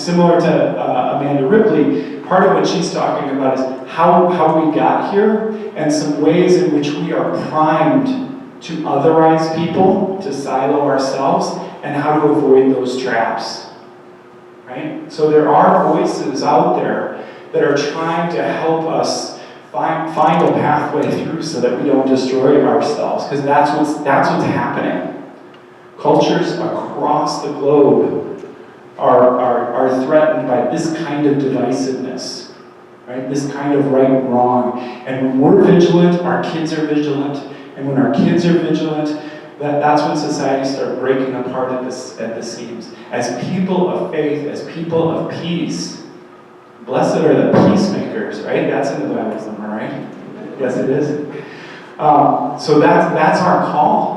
similar to Amanda Ripley, part of what she's talking about is how we got here and some ways in which we are primed to otherize people, to silo ourselves, and how to avoid those traps, right? So there are voices out there that are trying to help us find a pathway through so that we don't destroy ourselves, because that's what's happening. Cultures across the globe are threatened by this kind of divisiveness, right? This kind of right and wrong. And when we're vigilant, our kids are vigilant. And when our kids are vigilant, that's when societies start breaking apart at the seams. As people of faith, as people of peace, blessed are the peacemakers, right? That's in the Bible somewhere, right? Yes, it is. So that's our call.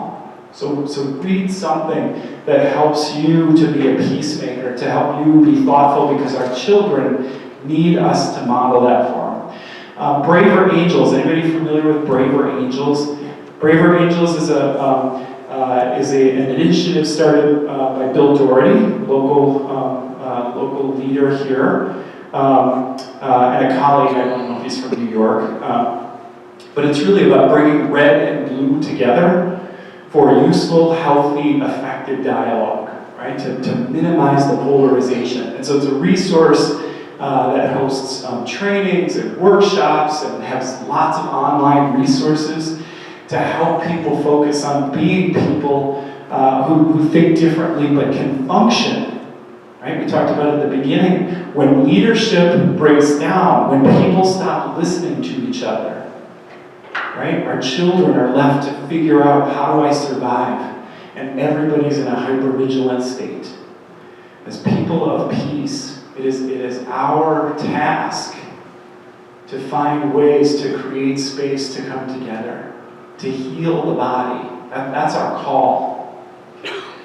So read something that helps you to be a peacemaker, to help you be thoughtful, because our children need us to model that for them. Braver Angels. Anybody familiar with Braver Angels? Braver Angels is an initiative started by Bill Doherty, local leader here, and a colleague. I don't know if he's from New York, but it's really about bringing red and blue together for useful, healthy, effective dialogue, right? To minimize the polarization. And so it's a resource that hosts trainings and workshops and has lots of online resources to help people focus on being people who think differently but can function, right? We talked about at the beginning, when leadership breaks down, when people stop listening to each other, right? Our children are left to figure out, how do I survive? And everybody's in a hypervigilant state. As people of peace, it is our task to find ways to create space to come together, to heal the body. That's our call.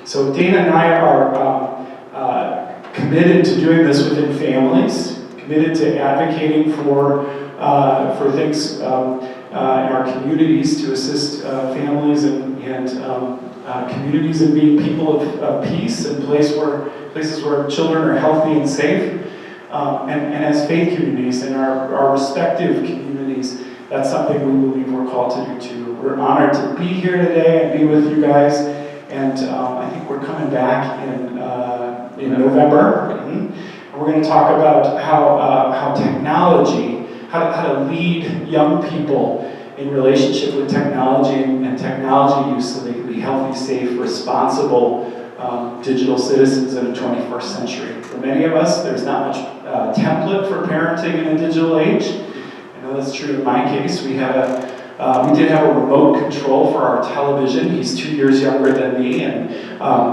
So Dana and I are committed to doing this within families, committed to advocating for things in our communities to assist families and communities in being people of peace and places where children are healthy and safe. And as faith communities in our respective communities, that's something we believe we're called to do too. We're honored to be here today and be with you guys. And I think we're coming back in November. And we're going to talk about how technology, how to lead young people in relationship with technology and technology use so they can be healthy, safe, responsible digital citizens in the 21st century. For many of us, there's not much template for parenting in a digital age. I know that's true in my case. We did have a remote control for our television. He's 2 years younger than me, and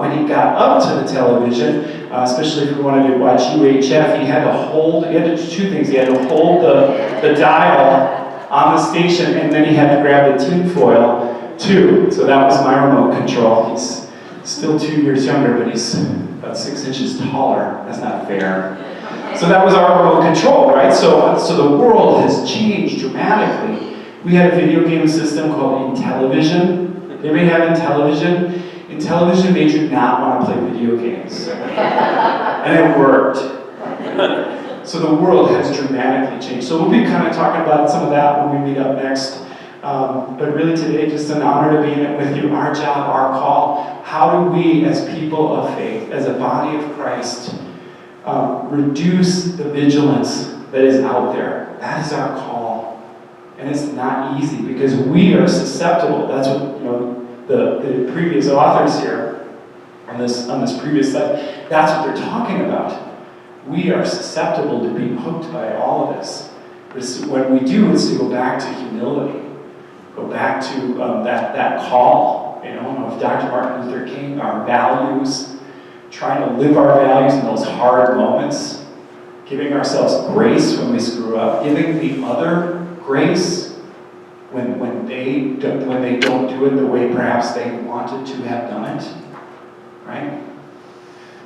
when he got up to the television, especially if we wanted to watch UHF, he had to do two things. He had to hold the dial on the station, and then he had to grab the tinfoil too. So that was my remote control. He's still 2 years younger, but he's about 6 inches taller. That's not fair. So that was our remote control, right? So the world has changed dramatically. We had a video game system called Intellivision. Anybody have Intellivision? Intellivision made you not want to play video games. And it worked. So the world has dramatically changed. So we'll be kind of talking about some of that when we meet up next. But really today, just an honor to be in it with you. Our job, our call. How do we, as people of faith, as a body of Christ, reduce the vigilance that is out there? That is our call. And it's not easy because we are susceptible. That's what the previous authors here on this previous slide, that's what they're talking about. We are susceptible to being hooked by all of this. What we do is to go back to humility, go back to that call, of Dr. Martin Luther King, our values, trying to live our values in those hard moments, giving ourselves grace when we screw up, giving the other grace when they don't do it the way perhaps they wanted to have done it, right?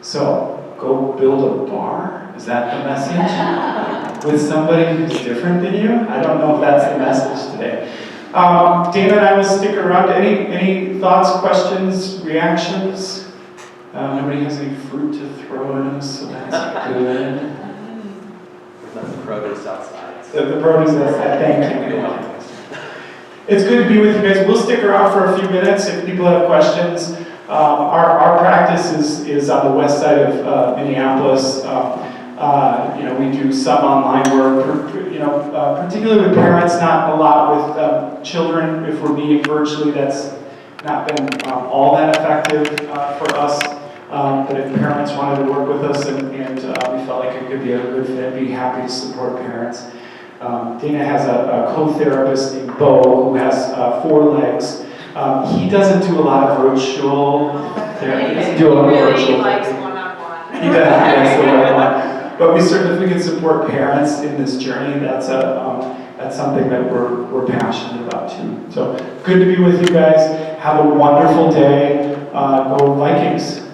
So, go build a bar? Is that the message? With somebody who's different than you? I don't know if that's the message today. Dana and I will stick around. Any thoughts, questions, reactions? Nobody has any fruit to throw at us, so that's good. We've left the produce outside. The produce, thank you. It's good to be with you guys. We'll stick around for a few minutes if people have questions. Our practice is on the west side of Minneapolis. We do some online work, particularly with parents, not a lot with children. If we're meeting virtually, that's not been all that effective for us. But if parents wanted to work with us and we felt like it could be a good fit, be happy to support parents. Dana has a co-therapist named Bo who has 4 legs. He doesn't do a lot of virtual therapy. He doesn't do a lot of virtual He really likes therapy. one-on-one. He does, that's the right one. But we certainly, if we can support parents in this journey, that's something that we're passionate about too. So good to be with you guys. Have a wonderful day. Go Vikings.